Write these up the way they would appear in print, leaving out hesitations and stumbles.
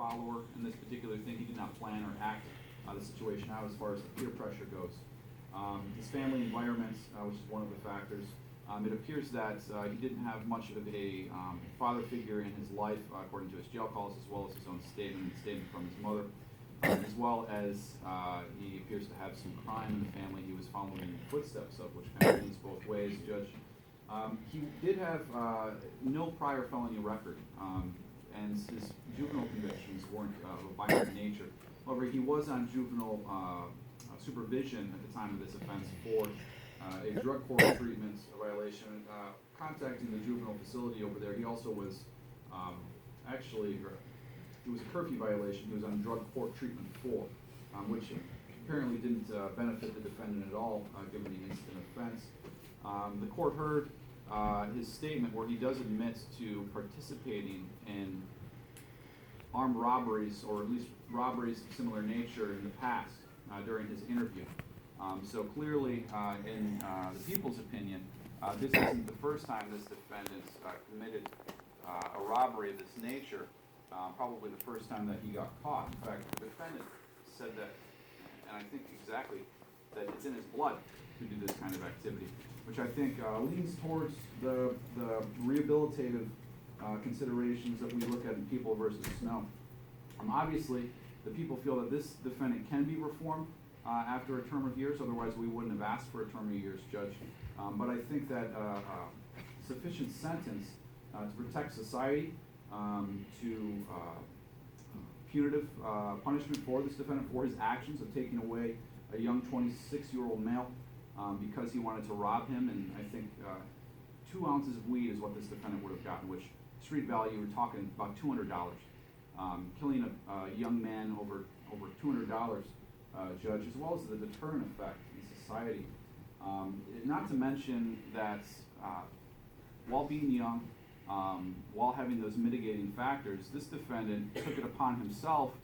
follower in this particular thing. He did not plan or act the situation out as far as the peer pressure goes. His family environment, which is one of the factors. It appears that he didn't have much of a father figure in his life, according to his jail calls, as well as his own statement from his mother, as well as he appears to have some crime in the family he was following in the footsteps of, which kind of leans both ways, Judge. He did have no prior felony record, and his juvenile convictions weren't of a violent nature. However, he was on juvenile supervision at the time of this offense for a drug court treatment violation, contacting the juvenile facility over there. He also was it was a curfew violation he was on drug court treatment for, which apparently didn't benefit the defendant at all, given the incident offense. The court heard his statement where he does admit to participating in armed robberies, or at least robberies of similar nature in the past during his interview. So clearly, in the people's opinion, this isn't the first time this defendant committed a robbery of this nature, probably the first time that he got caught. In fact, the defendant said that, and I think exactly, that it's in his blood to do this kind of activity, which I think leans towards the rehabilitative considerations that we look at in People versus Snow. Obviously, the people feel that this defendant can be reformed after a term of years, otherwise we wouldn't have asked for a term of years, Judge. But I think that sufficient sentence to protect society, to punitive punishment for this defendant for his actions of taking away a young 26-year-old male because he wanted to rob him, and I think 2 ounces of weed is what this defendant would have gotten, which street value, we're talking about $200. Killing a young man over $200, Judge, as well as the deterrent effect in society. Not to mention that while being young, while having those mitigating factors, this defendant took it upon himself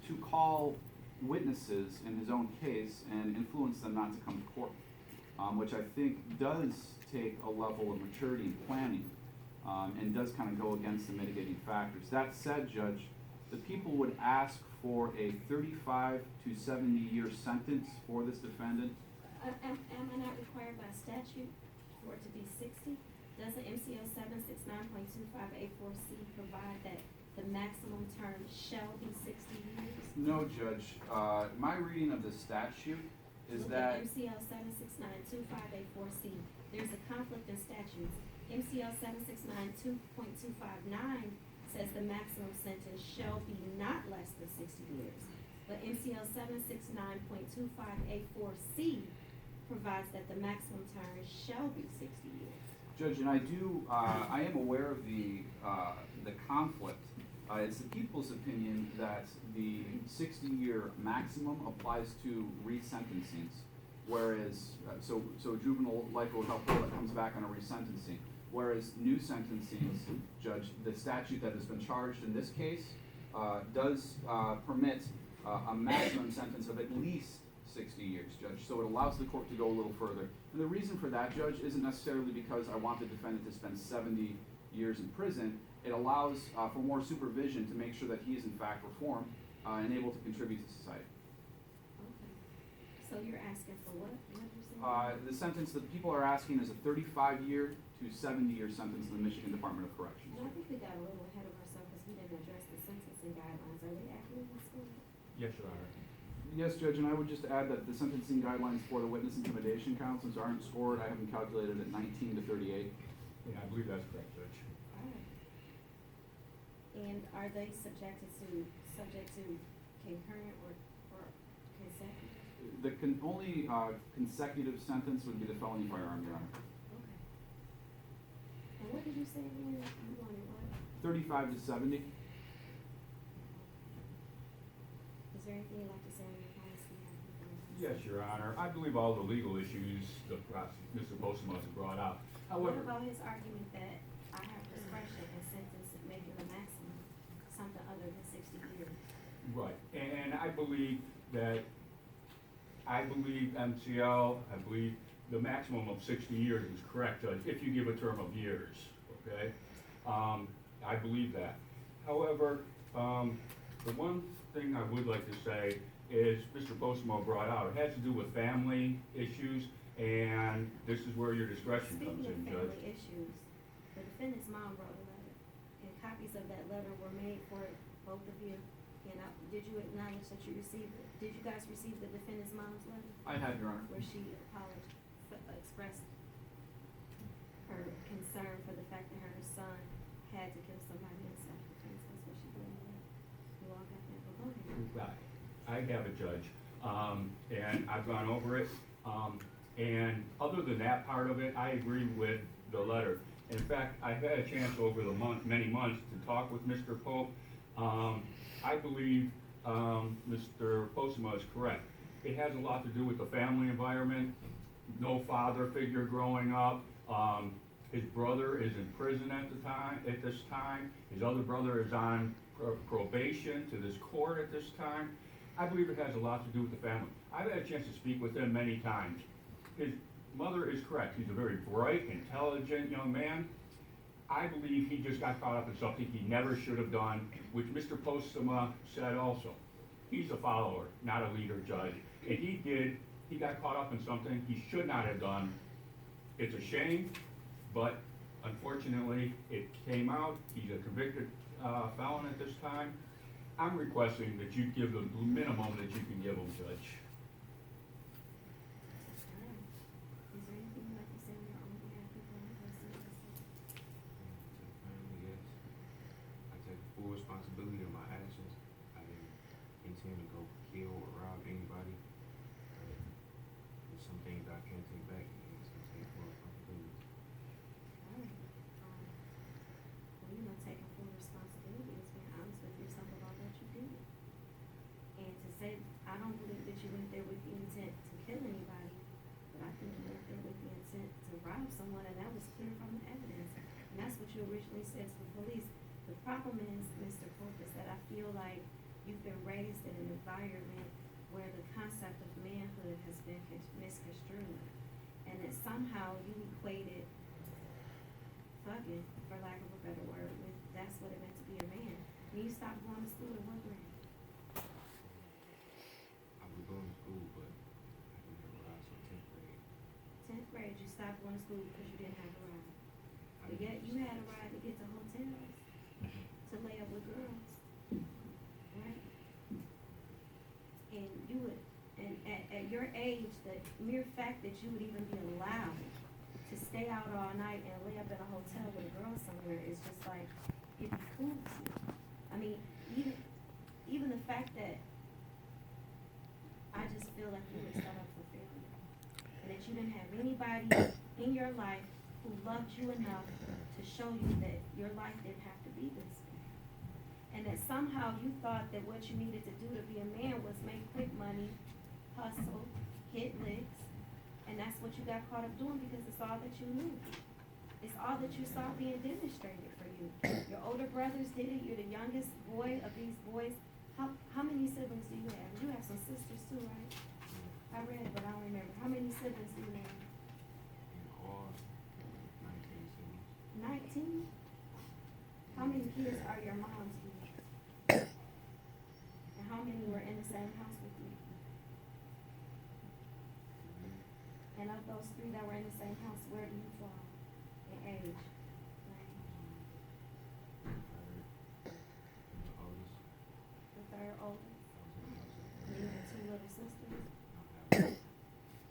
to call witnesses in his own case and influence them not to come to court, which I think does take a level of maturity and planning, and does kind of go against the mitigating factors. That said, Judge, the people would ask for a 35 to 70-year sentence for this defendant. Am I not required by statute for it to be 60? Doesn't MCL 769.25A4C provide that the maximum term shall be 60 years? No, Judge. My reading of the statute is Look that... at MCL 769.25A4C. There's a conflict in statutes. MCL 769.2.259 says the maximum sentence shall be not less than 60 years. But MCL 769.25A4C provides that the maximum term shall be 60 years. Judge, and I am aware of the conflict. It's the people's opinion that the 60-year maximum applies to resentencings, whereas, so juvenile life will help that comes back on a resentencing. Whereas new sentencings, Judge, the statute that has been charged in this case does permit a maximum sentence of at least 60 years, Judge. So it allows the court to go a little further. And the reason for that, Judge, isn't necessarily because I want the defendant to spend 70 years in prison. It allows for more supervision to make sure that he is in fact reformed and able to contribute to society. Okay. So you're asking for what? The sentence that people are asking is a 35-year to 70-year sentence in the Michigan Department of Corrections. Well, I think we got a little ahead of ourselves because we didn't address the sentencing guidelines. Are they accurate in school? Yes, Your Honor. Yes, Judge, and I would just add that the sentencing guidelines for the witness intimidation counts aren't scored. I have them calculated at 19 to 38. Yeah, I believe that's correct, Judge. All right. And are they subject to concurrent or consecutive? The only consecutive sentence would be the felony firearm, Your Honor. Okay. And what did you say again? You wanted what? 35 to 70. Is there anything you'd like to say on your policy? Yes, Your Honor. I believe all the legal issues Mr. Postma has brought out. What However, about his argument that I have discretion and sentence maybe the maximum, something other than 60 years? right, and I believe MCL, I believe the maximum of 60 years is correct, Judge, if you give a term of years, okay? I believe that. However, The one thing I would like to say is Mr. Postma brought out, it has to do with family issues, and this is where your discretion comes Speaking of in, Judge. family issues, the defendant's mom wrote a letter, and copies of that letter were made for both of you. And did you acknowledge that you received it? Did you guys receive the defendant's mom's letter? I had, Your Honor. Where she expressed her concern for the fact that her son had to kill somebody in self-defense. That's what she put in the letter. You all got that, but go ahead. I have a judge, and I've gone over it, and other than that part of it, I agree with the letter. In fact, I've had a chance over the many months to talk with Mr. Pope. I believe, Mr. Postma is correct. It has a lot to do with the family environment, no father figure growing up. His brother is in prison at this time. His other brother is on probation to this court at this time. I believe it has a lot to do with the family. I've had a chance to speak with him many times. His mother is correct. He's a very bright, intelligent young man. I believe he just got caught up in something he never should have done, which Mr. Postma said also. He's a follower, not a leader, Judge. And he got caught up in something he should not have done. It's a shame, but unfortunately, it came out. He's a convicted felon at this time. I'm requesting that you give the minimum that you can give him, Judge. Alright. Is there anything you'd like to say on your own behalf before I proceed? Yes. I take full responsibility of my actions. I didn't intend to go kill or rob anybody. There's some things I can't take back, and it's gonna take full responsibility. Alright. Well, you know, taking full responsibility is being honest with yourself about what you did. And to say, I don't believe that you went there with the intent to kill anybody, but I think you went there with the intent to rob someone, and that was clear from the evidence. And that's what you originally said to the police. The problem is, Mr. Pope, is that I feel like you've been raised in an environment where the concept of manhood has been misconstrued. And that somehow you equated thugging, for lack of a better word, with that's what it meant to be a man. When you stopped going to school in what grade? I was going to school, but I didn't have a ride, so 10th grade. 10th grade, you stopped going to school because you didn't have a ride. I But yet didn't- you had a ride to get to hotels, to lay up with girls, right? And you would, and at your age, the mere fact that you would even be allowed to stay out all night and lay up in a hotel with a girl somewhere is just like, it behooves you. I mean, even the fact that I just feel like you were set up for failure. And that you didn't have anybody in your life who loved you enough to show you that your life didn't have to be this way. And that somehow you thought that what you needed to do to be a man was make quick money, hustle, hit licks, and that's what you got caught up doing because it's all that you knew. It's all that you saw being demonstrated for you. Your older brothers did it, you're the youngest boy of these boys. How many siblings do you have? You have some sisters too, right? I read it, but I don't remember. How many siblings do you have? In all, 19 cities. 19? How many kids are your mom's kids? And how many were in the same house with you? And of those 3 that were in the same house, where do you fall in age? Right? The oldest. The 3rd oldest? I was in the house. And you have 2 little sisters? I have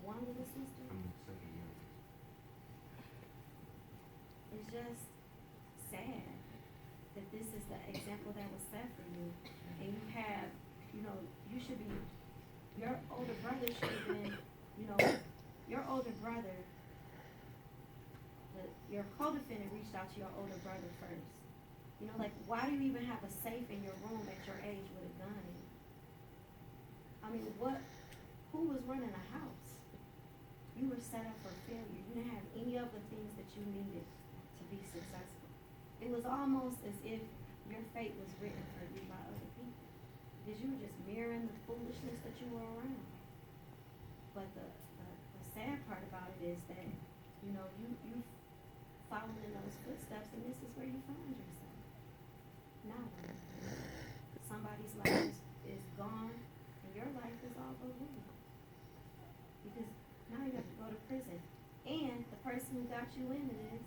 1 little sister? I'm the second youngest. It's just sad that this is the example that was set for you. And you have, you know, you should be, your older brother should have been, you know, your older brother, your co-defendant reached out to your older brother first. You know, like, why do you even have a safe in your room at your age with a gun in it? I mean, who was running a house? You were set up for failure. You didn't have any of the things that you needed to be successful. It was almost as if your fate was written for you by other people. Because you were just mirroring the foolishness that you were around. But the sad part about it is that, you know, you followed in those footsteps and this is where you find yourself. Now, somebody somebody's life is gone, and your life is all but ruined. Because now you have to go to prison. And the person who got you into this,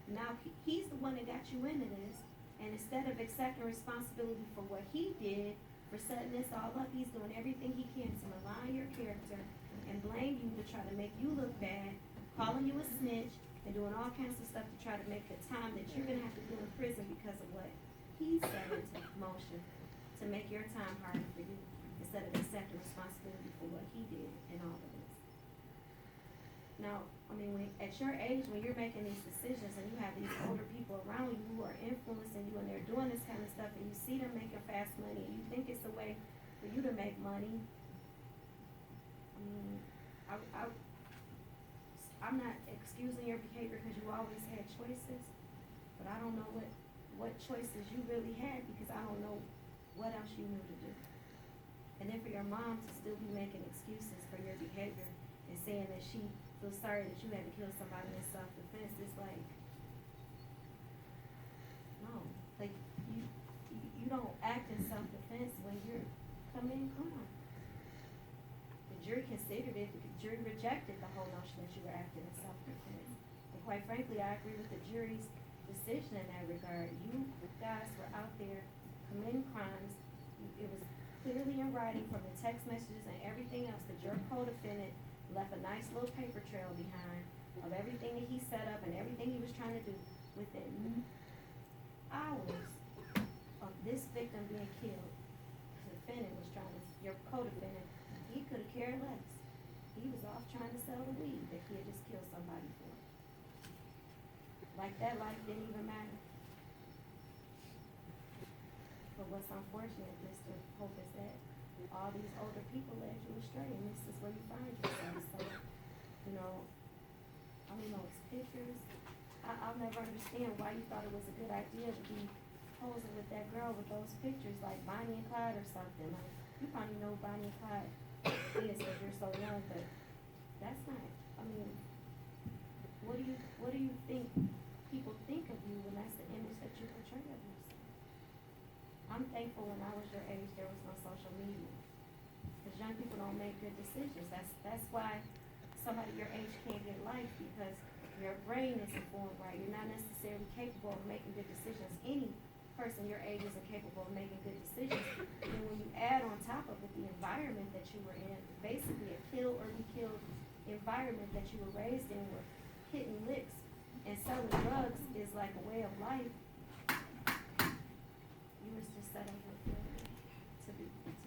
now he's the one that got you into this, and instead of accepting responsibility for what he did, for setting this all up, he's doing everything he can to malign your character and blame you to try to make you look bad, calling you a snitch, and doing all kinds of stuff to try to make the time that you're gonna have to do in prison because of what he set into motion to make your time harder for you, instead of accepting responsibility for what he did in all of this. Now, I mean, at your age, when you're making these decisions and you have these older people around you who are influencing you and they're doing this kind of stuff, and you see them making fast money and you think it's a way for you to make money, I mean, I'm not excusing your behavior because you always had choices, but I don't know what choices you really had, because I don't know what else you knew to do. And then for your mom to still be making excuses for your behavior and saying that she feels sorry that you had to kill somebody in self-defense, it's like, no, like, you don't act in self-defense when you're committing crime. The jury considered it, the jury rejected the whole notion that you were acting in self-defense. And quite frankly, I agree with the jury's decision in that regard. You guys were out there committing crimes. It was clearly in writing from the text messages and everything else that your co-defendant left a nice little paper trail behind of everything that he set up and everything he was trying to do. Within hours of this victim being killed, the defendant was trying to, your co-defendant, he could have cared less. He was off trying to sell the weed that he had just killed somebody for. Like that life didn't even matter. But what's unfortunate, Mr. Hope, is that all these older people led you astray, and this is where you find yourself. So, you know, I mean, those pictures, I'll never understand why you thought it was a good idea to be posing with that girl with those pictures, like Bonnie and Clyde or something. Like, you probably know Bonnie and Clyde is because you're so young, but that's not, I mean, what do you think people think of you when that's the image that you portray of yourself? I'm thankful when I was your age, there was no social media. Because young people don't make good decisions. That's why somebody your age can't get life, because your brain isn't formed right. You're not necessarily capable of making good decisions. Any person your age isn't capable of making good decisions. And when you add on top of it the environment that you were in, basically a kill or be killed environment that you were raised in, where hitting licks and selling drugs is like a way of life, you was just set up for failure to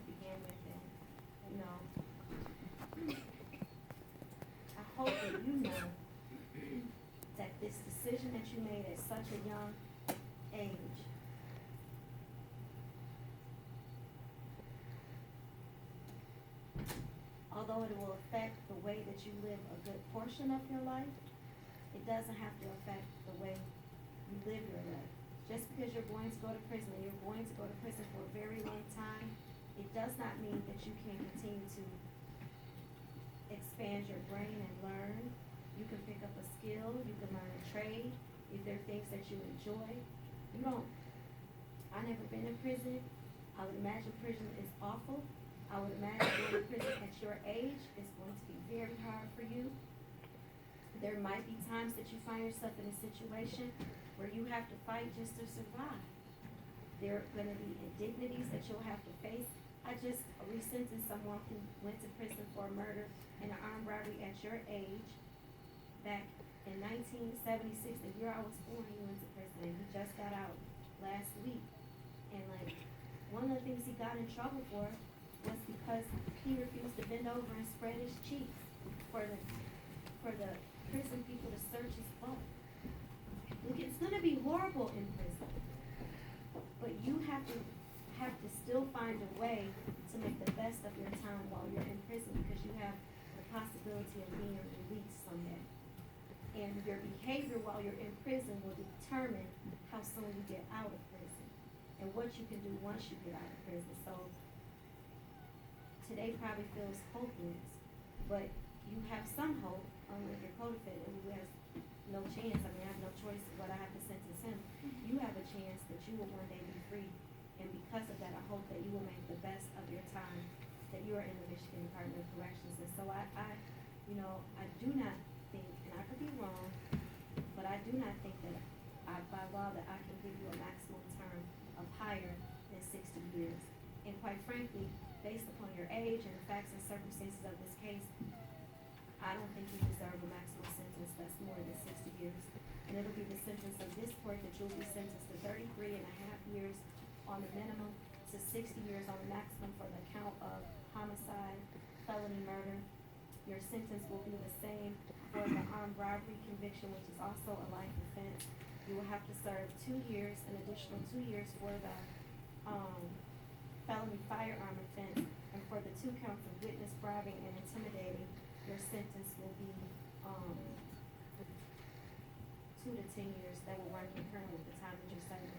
begin with. And, you know, I hope that you know that this decision that you made at such a young age although it will affect the way that you live a good portion of your life, it doesn't have to affect the way you live your life. Just because you're going to go to prison, and you're going to go to prison for a very long time, it does not mean that you can't continue to expand your brain and learn. You can pick up a skill, you can learn a trade, if there are things that you enjoy. I've never been in prison. I would imagine prison is awful. I would imagine going to prison at your age is going to be very hard for you. There might be times that you find yourself in a situation where you have to fight just to survive. There are going to be indignities that you'll have to face. I just resentenced someone who went to prison for murder and an armed robbery at your age. Back in 1976, the year I was born, he went to prison, and he just got out last week. And like, one of the things he got in trouble for was because he refused to bend over and spread his cheeks for the prison people to search his butt. Look, it's gonna be horrible in prison, but you have to still find a way to make the best of your time while you're in prison, because you have the possibility of being released someday. And your behavior while you're in prison will determine how soon you get out of prison and what you can do once you get out of prison. So today probably feels hopeless, but you have some hope, unlike your co-defendant who has no chance. I mean, I have no choice but I have to sentence him. You have a chance that you will one day be free And because of that, I hope that you will make the best of your time that you are in the Michigan Department of Corrections. And so I do not think, and I could be wrong, but I do not think that by law that I can give you a maximum term of higher than 60 years. And quite frankly, based upon your age and the facts and circumstances of this case, I don't think you deserve a maximum sentence that's more than 60 years. And it'll be the sentence of this court that you'll be sentenced to 33.5 years on the minimum, to 60 years on the maximum for the count of homicide, felony murder. Your sentence will be the same for the armed robbery conviction, which is also a life offense. You will have to serve 2 years, an additional 2 years for the, felony firearm offense. And for the 2 counts of witness bribing and intimidating, your sentence will be, 2 to 10 years that will run concurrent with the time that you're serving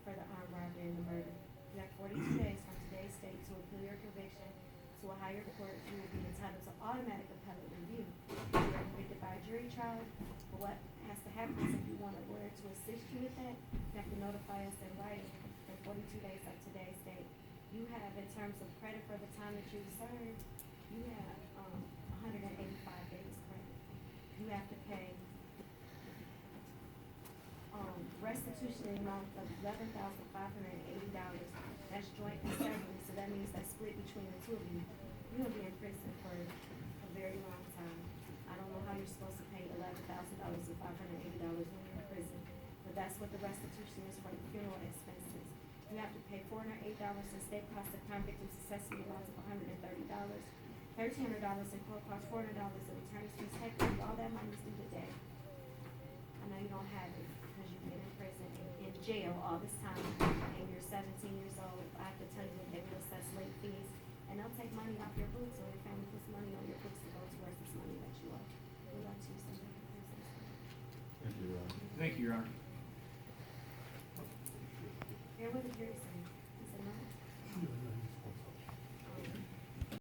for the armed robbery and the murder. You have 42 days from today's date to appeal your conviction to a higher court. You will be entitled to automatic appellate review. If you are convicted by a jury trial, but what has to happen is if you want a lawyer to assist you with that, you have to notify us in writing in 42 days of today's date. You have, in terms of credit for the time that you've served, you have 185 days credit. You have to pay restitution in the amount of $11,580. That's joint and severally, so that means that's split between the 2 of you. You're gonna be in prison for a very long time. I don't know how you're supposed to pay $11,000 and $580 when you're in prison, but that's what the restitution is for the funeral expenses. You have to pay $408 in state cost of convict and successful amounts of $130, $1,300 in court costs, $400 in attorney's fees. Technically, all that money is due today. I know you don't have it because you've been in prison and in jail all this time, and you're 17 years old. I have to tell you that they will assess late fees, and they'll take money off your books, or your family puts money on your books to go towards this money that you owe. We'd like to use some of the prison. Thank you, Your Honor. Thank you, Your Honor. Here with the jury.